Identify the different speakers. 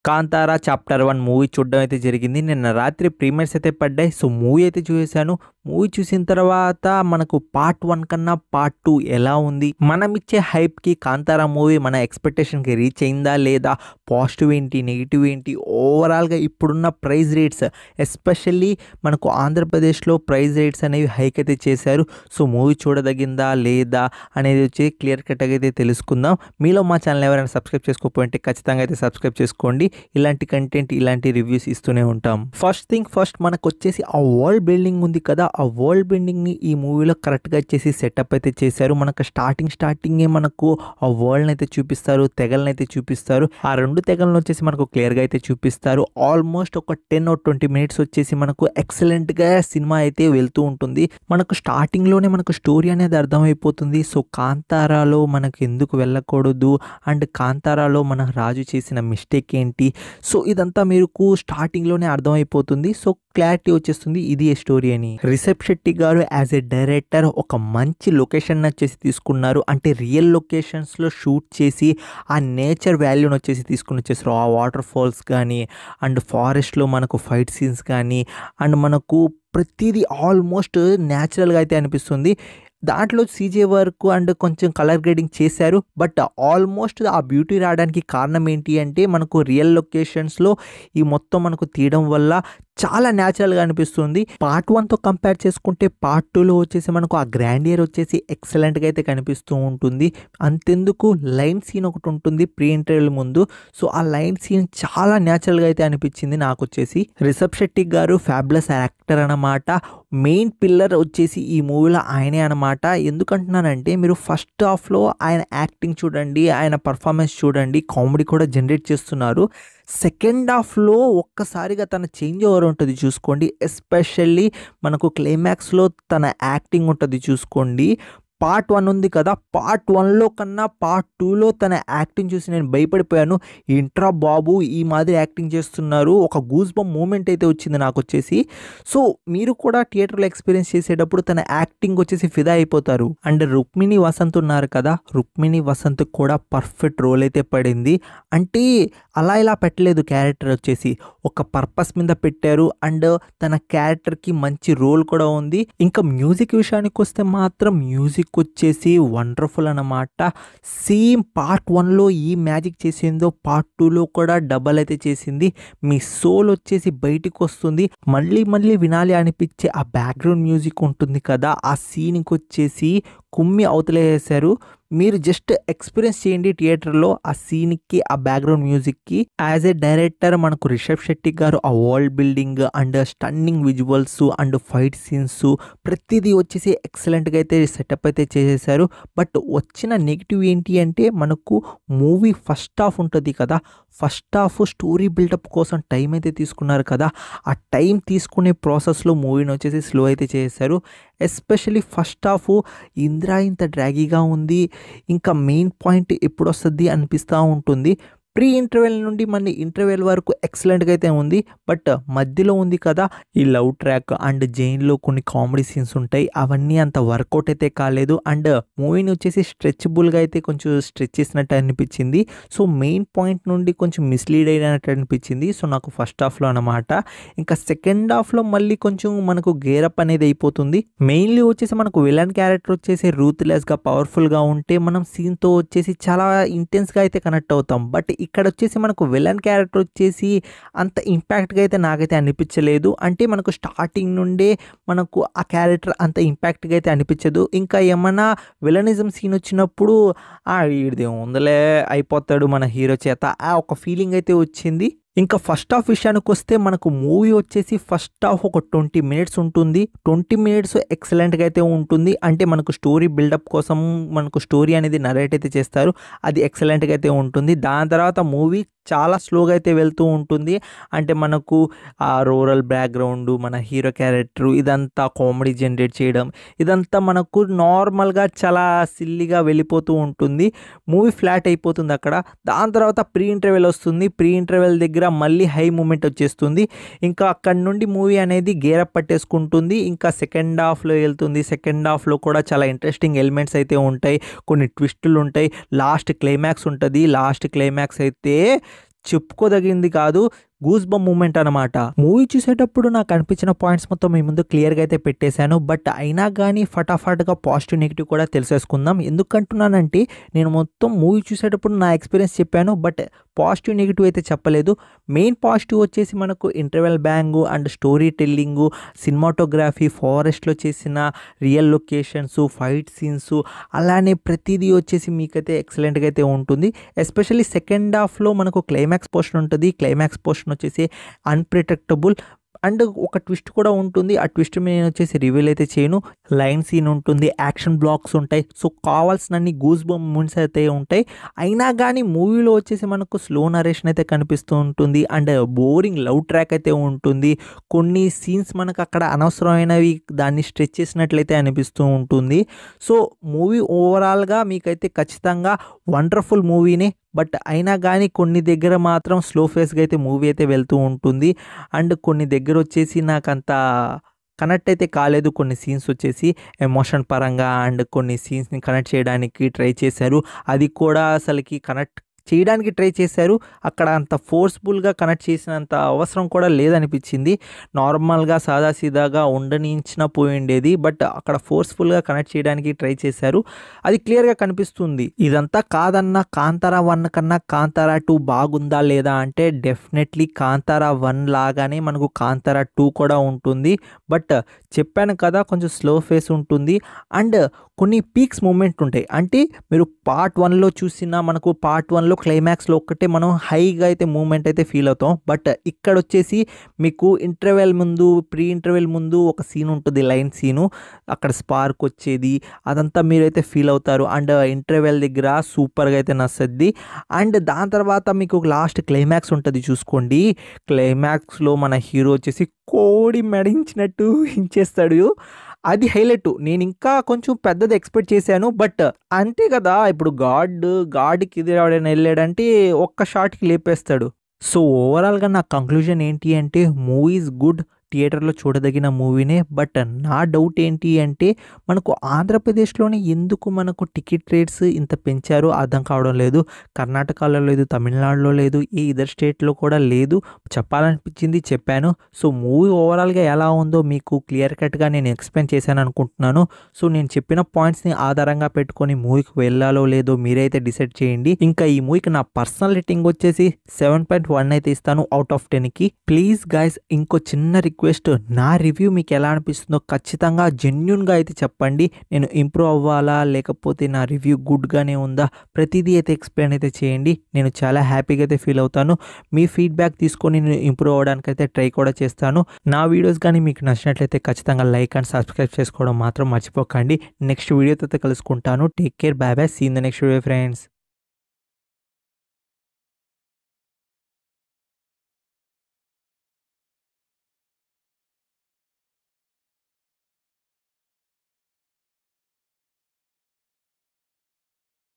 Speaker 1: Kantara chapter 1 movie చూడడం అయితే జరిగింది. నిన్న రాత్రి ప్రీమియర్స్ అయితే పడ్డాయి. సో మూవీ అయితే చూసేసాను. మూవీ చూసిన తర్వాత మనకు పార్ట్ 1 కన్నా పార్ట్ 2 ఎలా ఉంది, మనం ఇచ్చే హైప్కి కాంతారా మూవీ మన ఎక్స్పెక్టేషన్కి రీచ్ అయిందా లేదా, పాజిటివ్ ఏంటి నెగిటివ్ ఏంటి, ఓవరాల్గా ఇప్పుడున్న ప్రైస్ రేట్స్ ఎస్పెషల్లీ మనకు ఆంధ్రప్రదేశ్లో ప్రైస్ రేట్స్ అనేవి హైక్ అయితే చేశారు. సో మూవీ చూడదగిందా లేదా అనేది వచ్చి క్లియర్ కట్గా అయితే తెలుసుకుందాం. మీలో మా ఛానల్ ఎవరైనా సబ్స్క్రైబ్ చేసుకోకపోతే ఖచ్చితంగా అయితే సబ్స్క్రైబ్ చేసుకోండి. ఇలాంటి కంటెంట్, ఇలాంటి రివ్యూస్ ఇస్తూనే ఉంటాం. ఫస్ట్ థింగ్ ఫస్ట్, మనకు వచ్చేసి ఆ వరల్డ్ బిల్డింగ్ ఉంది కదా, ఆ వరల్డ్ బిల్డింగ్ని ఈ మూవీలో కరెక్ట్గా వచ్చేసి సెటప్ అయితే చేశారు. మనకు స్టార్టింగే మనకు ఆ వరల్డ్ని అయితే చూపిస్తారు, తెగలను అయితే చూపిస్తారు. ఆ రెండు తెగలను వచ్చేసి మనకు క్లియర్గా అయితే చూపిస్తారు. ఆల్మోస్ట్ ఒక 10 or 20 minutes వచ్చేసి మనకు ఎక్సలెంట్గా సినిమా అయితే వెళ్తూ ఉంటుంది. మనకు స్టార్టింగ్లోనే మనకు స్టోరీ అనేది అర్థమైపోతుంది. సో కాంతారాలో మనకు ఎందుకు వెళ్ళకూడదు అండ్ కాంతారాలో మన రాజు చేసిన మిస్టేక్ ఏంటి, సో ఇదంతా మీకు స్టార్టింగ్లోనే అర్థమైపోతుంది. సో క్లారిటీ వచ్చేస్తుంది ఇది ఏ స్టోరీ అని. రిషబ్ శెట్టి గారు యాజ్ ఎ డైరెక్టర్ ఒక మంచి లొకేషన్ వచ్చేసి తీసుకున్నారు. అంటే రియల్ లొకేషన్స్లో షూట్ చేసి ఆ నేచర్ వాల్యూని వచ్చేసి తీసుకుని వచ్చేసారు. ఆ వాటర్ ఫాల్స్ కానీ అండ్ ఫారెస్ట్లో మనకు ఫైట్ సీన్స్ కానీ అండ్ మనకు ప్రతిదీ ఆల్మోస్ట్ న్యాచురల్గా అయితే అనిపిస్తుంది. దాంట్లో సీజే వర్క్ అండ్ కొంచెం కలర్ గ్రేడింగ్ చేశారు. బట్ ఆల్మోస్ట్ ఆ బ్యూటీ రావడానికి కారణం ఏంటి అంటే మనకు రియల్ లొకేషన్స్లో ఈ మొత్తం మనకు తీయడం వల్ల చాలా న్యాచురల్గా అనిపిస్తుంది. పార్ట్ 1తో కంపేర్ చేసుకుంటే పార్ట్ 2లో వచ్చేసి మనకు ఆ గ్రాండియర్ వచ్చేసి ఎక్సలెంట్గా అయితే కనిపిస్తూ ఉంటుంది. అంతెందుకు లైన్ సీన్ ఒకటి ఉంటుంది ప్రీ ఇంటర్వ్యూల ముందు. సో ఆ లైన్ సీన్ చాలా న్యాచురల్గా అయితే అనిపించింది నాకు వచ్చేసి. రిషబ్ శెట్టి గారు ఫ్యాబులస్ యాక్టర్ అన్నమాట. మెయిన్ పిల్లర్ వచ్చేసి ఈ మూవీలో ఆయనే అనమాట. ఎందుకంటున్నానంటే మీరు ఫస్ట్ హాఫ్లో ఆయన యాక్టింగ్ చూడండి, ఆయన పర్ఫార్మెన్స్ చూడండి, కామెడీ కూడా జనరేట్ చేస్తున్నారు. సెకండ్ హాఫ్లో ఒక్కసారిగా తన చేంజ్ ఓవర్ ఉంటుంది చూసుకోండి. ఎస్పెషల్లీ మనకు క్లైమాక్స్లో తన యాక్టింగ్ ఉంటుంది చూసుకోండి. పార్ట్ 1 ఉంది కదా, పార్ట్ 1లో కన్నా పార్ట్ 2లో తన యాక్టింగ్ చూసి నేను భయపడిపోయాను. ఏంట్రా బాబు ఈ మాదిరి యాక్టింగ్ చేస్తున్నారు, ఒక గూస్ బంప్ మూమెంట్ అయితే వచ్చింది నాకు వచ్చేసి. సో మీరు కూడా థియేటర్లో ఎక్స్పీరియన్స్ చేసేటప్పుడు తన యాక్టింగ్ వచ్చేసి ఫిదా అయిపోతారు. అండ్ రుక్మిణి వసంత్ ఉన్నారు కదా, రుక్మిణి వసంత్ కూడా పర్ఫెక్ట్ రోల్ అయితే పడింది. అంటే అలా ఇలా పెట్టలేదు, క్యారెక్టర్ వచ్చేసి ఒక పర్పస్ మీద పెట్టారు. అండ్ తన క్యారెక్టర్కి మంచి రోల్ కూడా ఉంది. ఇంకా మ్యూజిక్ విషయానికి వస్తే మాత్రం మ్యూజిక్ వచ్చేసి వండర్ఫుల్ అన్నమాట. సేమ్ పార్ట్ 1లో ఈ మ్యాజిక్ చేసిందో పార్ట్ 2లో కూడా డబల్ అయితే చేసింది. మీ సోల్ వచ్చేసి బయటికి వస్తుంది. మళ్ళీ వినాలి అనిపించే ఆ బ్యాక్గ్రౌండ్ మ్యూజిక్ ఉంటుంది కదా, ఆ సీన్కి వచ్చేసి కుమ్మి అవతలేసారు. మీరు జస్ట్ ఎక్స్పీరియన్స్ చేయండి థియేటర్లో ఆ సీన్కి, ఆ బ్యాక్గ్రౌండ్ మ్యూజిక్కి. యాజ్ ఏ డైరెక్టర్ మనకు రిషబ్ శెట్టి గారు ఆ world building and stunning visuals and fight scenes ప్రతిదీ వచ్చేసి ఎక్సలెంట్గా అయితే సెటప్ అయితే చేసేసారు. బట్ వచ్చిన నెగిటివ్ ఏంటి అంటే మనకు మూవీ ఫస్ట్ హాఫ్ ఉంటుంది కదా, ఫస్ట్ హాఫ్ స్టోరీ బిల్డప్ కోసం టైం అయితే తీసుకున్నారు కదా, ఆ టైం తీసుకునే ప్రాసెస్లో మూవీని వచ్చేసి స్లో అయితే చేశారు. ఎస్పెషల్లీ ఫస్ట్ హాఫ్ ఇంత డ్రాగీగా ఉంది. ఇంకా మెయిన్ పాయింట్ ఎప్పుడు వస్తుంది అనిపిస్తూ ఉంటుంది. ప్రీ ఇంటర్వెల్ నుండి మన ఇంటర్వెల్ వరకు ఎక్సలెంట్గా అయితే ఉంది. బట్ మధ్యలో ఉంది కదా ఈ లవ్ ట్రాక్ అండ్ జైన్లో కొన్ని కామెడీ సీన్స్ ఉంటాయి, అవన్నీ అంత వర్కౌట్ అయితే కాలేదు. అండ్ మూవీని వచ్చేసి స్ట్రెచబుల్గా అయితే కొంచెం స్ట్రెచ్ చేసినట్టు అనిపించింది. సో మెయిన్ పాయింట్ నుండి కొంచెం మిస్లీడ్ అయినట్టు అనిపించింది. సో నాకు ఫస్ట్ హాఫ్లో అనమాట. ఇంకా సెకండ్ హాఫ్లో మళ్ళీ కొంచెం మనకు గేరప్ అనేది అయిపోతుంది. మెయిన్లీ వచ్చేసి మనకు విలన్ క్యారెక్టర్ వచ్చేసి రూత్లెస్గా పవర్ఫుల్గా ఉంటే మనం సీన్తో వచ్చేసి చాలా ఇంటెన్స్గా అయితే కనెక్ట్ అవుతాం. బట్ ఇక్కడ వచ్చేసి మనకు విలన్ క్యారెక్టర్ వచ్చేసి అంత ఇంపాక్ట్గా అయితే నాకైతే అనిపించలేదు. అంటే మనకు స్టార్టింగ్ నుండే మనకు ఆ క్యారెక్టర్ అంత ఇంపాక్ట్గా అయితే అనిపించదు. ఇంకా ఏమన్నా విలనిజం సీన్ వచ్చినప్పుడు వీడిది ఉందలే అయిపోతాడు మన హీరో చేత, ఆ ఒక ఫీలింగ్ అయితే వచ్చింది. ఇంకా ఫస్ట్ హాఫ్ విషయానికి వస్తే మనకు మూవీ వచ్చేసి ఫస్ట్ హాఫ్ ఒక 20 minutes ఉంటుంది. 20 minutes ఎక్సలెంట్గా అయితే ఉంటుంది. అంటే మనకు స్టోరీ బిల్డప్ కోసం మనకు స్టోరీ అనేది నరేట్ అయితే చేస్తారు, అది ఎక్సలెంట్గా అయితే ఉంటుంది. దాని తర్వాత మూవీ చాలా స్లోగా అయితే వెళ్తూ ఉంటుంది. అంటే మనకు ఆ రూరల్ బ్యాక్గ్రౌండ్, మన హీరో క్యారెక్టర్, ఇదంతా కామెడీ జనరేట్ చేయడం, ఇదంతా మనకు నార్మల్గా చాలా సిల్లీగా వెళ్ళిపోతూ ఉంటుంది. మూవీ ఫ్లాట్ అయిపోతుంది అక్కడ. దాని తర్వాత ప్రీ ఇంటర్వెల్ వస్తుంది. ప్రీ ఇంటర్వెల్ దగ్గర మళ్ళీ హై మూమెంట్ వచ్చేస్తుంది. ఇంకా అక్కడ నుండి మూవీ అనేది గేరప్ పట్టేసుకుంటుంది. ఇంకా సెకండ్ హాఫ్లో వెళ్తుంది. సెకండ్ హాఫ్లో కూడా చాలా ఇంట్రెస్టింగ్ ఎలిమెంట్స్ అయితే ఉంటాయి, కొన్ని ట్విస్టులు ఉంటాయి, లాస్ట్ క్లైమాక్స్ ఉంటుంది. లాస్ట్ క్లైమాక్స్ అయితే చెప్పుకోదగింది కాదు, గూస్ బంప్ మూమెంట్ అనమాట. మూవీ చూసేటప్పుడు నాకు అనిపించిన పాయింట్స్ మొత్తం మీ ముందు క్లియర్గా అయితే పెట్టేశాను. బట్ అయినా కానీ ఫటాఫట్గా పాజిటివ్ నెగిటివ్ కూడా తెలిసేసుకుందాం. ఎందుకంటున్నానంటే నేను మొత్తం మూవీ చూసేటప్పుడు నా ఎక్స్పీరియన్స్ చెప్పాను, బట్ పాజిటివ్ నెగిటివ్ అయితే చెప్పలేదు. మెయిన్ పాజిటివ్ వచ్చేసి మనకు interval bang and story telling, cinematography, ఫారెస్ట్లో చేసిన రియల్ లొకేషన్స్, ఫైట్ సీన్స్, అలానే ప్రతిదీ వచ్చేసి మీకైతే ఎక్సలెంట్గా అయితే ఉంటుంది. ఎస్పెషల్లీ సెకండ్ హాఫ్లో మనకు క్లైమాక్స్ పోర్షన్ ఉంటుంది. క్లైమాక్స్ పోర్షన్ వచ్చేసి అన్ప్రిడిక్టబుల్ అండ్ ఒక ట్విస్ట్ కూడా ఉంటుంది. ఆ ట్విస్ట్ నేను వచ్చేసి రివీల్ అయితే చేయను. లైన్ సీన్ ఉంటుంది, యాక్షన్ బ్లాక్స్ ఉంటాయి. సో కావాల్సినన్ని గూస్ బంప్ మూమెంట్స్ అయితే ఉంటాయి. అయినా కానీ మూవీలో వచ్చేసి మనకు స్లో నరేషన్ అయితే కనిపిస్తూ ఉంటుంది అండ్ బోరింగ్ లవ్ ట్రాక్ అయితే ఉంటుంది. కొన్ని సీన్స్ మనకు అక్కడ అనవసరమైనవి దాన్ని స్ట్రెచ్ చేసినట్లయితే అనిపిస్తూ ఉంటుంది. సో మూవీ ఓవరాల్గా మీకైతే ఖచ్చితంగా వండర్ఫుల్ మూవీనే. బట్ అయినా కానీ కొన్ని దగ్గర మాత్రం స్లో ఫేస్గా అయితే మూవీ అయితే వెళ్తూ ఉంటుంది అండ్ కొన్ని దగ్గర వచ్చేసి నాకు అంత కనెక్ట్ అయితే కాలేదు. కొన్ని సీన్స్ వచ్చేసి ఎమోషన్ పరంగా అండ్ కొన్ని సీన్స్ని కనెక్ట్ చేయడానికి ట్రై చేశారు, అది కూడా అసలుకి కనెక్ట్ చేయడానికి ట్రై చేశారు. అక్కడ అంత ఫోర్స్ఫుల్గా కనెక్ట్ చేసినంత అవసరం కూడా లేదనిపించింది. నార్మల్గా సాదాసీదాగా ఉండనించిన పోయిండేది, బట్ అక్కడ ఫోర్స్ఫుల్గా కనెక్ట్ చేయడానికి ట్రై చేశారు, అది క్లియర్గా కనిపిస్తుంది. ఇదంతా కాదన్నా కాంతారా 1 కన్నా కాంతారా 2 బాగుందా లేదా అంటే డెఫినెట్లీ కాంతారా 1 లాగానే మనకు కాంతారా 2 కూడా ఉంటుంది. బట్ చెప్పాను కదా, కొంచెం స్లో ఫేస్ ఉంటుంది అండ్ కొన్ని పీక్స్ మూమెంట్ ఉంటాయి. అంటే మీరు పార్ట్ 1లో చూసినా మనకు పార్ట్ 1లో క్లైమాక్స్లో ఒక్కటే మనం హైగా అయితే మూమెంట్ అయితే ఫీల్ అవుతాం. బట్ ఇక్కడ వచ్చేసి మీకు ఇంటర్వెల్ ముందు, ప్రీ ఇంటర్వెల్ ముందు ఒక సీన్ ఉంటుంది, లైన్ సీను, అక్కడ స్పార్క్ వచ్చేది, అదంతా మీరైతే ఫీల్ అవుతారు. అండ్ ఇంటర్వెల్ దగ్గర సూపర్గా అయితే నచ్చద్ది. అండ్ దాని తర్వాత మీకు లాస్ట్ క్లైమాక్స్ ఉంటుంది చూసుకోండి. క్లైమాక్స్లో మన హీరో వచ్చేసి కోడి మెడించినట్టు ఇంచేస్తాడు, అది హైలైట్. నేను ఇంకా కొంచెం పెద్దది ఎక్స్పెక్ట్ చేశాను. బట్ అంతే కదా, ఇప్పుడు గాడ్కి ఇది ఎవడైనా వెళ్ళాడంటే ఒక్క షాట్కి లేపేస్తాడు. సో ఓవరాల్గా నా కంక్లూజన్ ఏంటి అంటే మూవీ ఈజ్ గుడ్, థియేటర్లో చూడదగిన మూవీనే. బట్ నా డౌట్ ఏంటి అంటే మనకు ఆంధ్రప్రదేశ్లోనే ఎందుకు మనకు టికెట్ రేట్స్ ఇంత పెంచారో అర్థం కావడం లేదు. కర్ణాటకలో లేదు, తమిళనాడులో లేదు, ఏ ఇదర్ స్టేట్లో కూడా లేదు. చెప్పాలనిపించింది చెప్పాను. సో మూవీ ఓవరాల్గా ఎలా ఉందో మీకు క్లియర్ కట్గా నేను ఎక్స్ప్లెయిన్ చేశాను అనుకుంటున్నాను. సో నేను చెప్పిన పాయింట్స్ని ఆధారంగా పెట్టుకొని మూవీకి వెళ్ళాలో లేదో మీరైతే డిసైడ్ చేయండి. ఇంకా ఈ మూవీకి నా పర్సనల్ రేటింగ్ వచ్చేసి 7.1 అయితే ఇస్తాను అవుట్ ఆఫ్ 10కి. ప్లీజ్ గైస్, ఇంకో చిన్న రిక్వెస్ట్, నా రివ్యూ మీకు ఎలా అనిపిస్తుందో ఖచ్చితంగా జెన్యూన్గా అయితే చెప్పండి. నేను ఇంప్రూవ్ అవ్వాలా లేకపోతే నా రివ్యూ గుడ్గానే ఉందా, ప్రతిదీ అయితే ఎక్స్ప్లెయిన్ అయితే చేయండి. నేను చాలా హ్యాపీగా అయితే ఫీల్ అవుతాను. మీ ఫీడ్బ్యాక్ తీసుకొని నేను ఇంప్రూవ్ అవ్వడానికి అయితే ట్రై కూడా చేస్తాను. నా వీడియోస్ కానీ మీకు నచ్చినట్లయితే ఖచ్చితంగా లైక్ అండ్ సబ్స్క్రైబ్ చేసుకోవడం మాత్రం మర్చిపోకండి. నెక్స్ట్ వీడియోతో కలుసుకుంటాను. Take care, bye bye, see in the next video friends.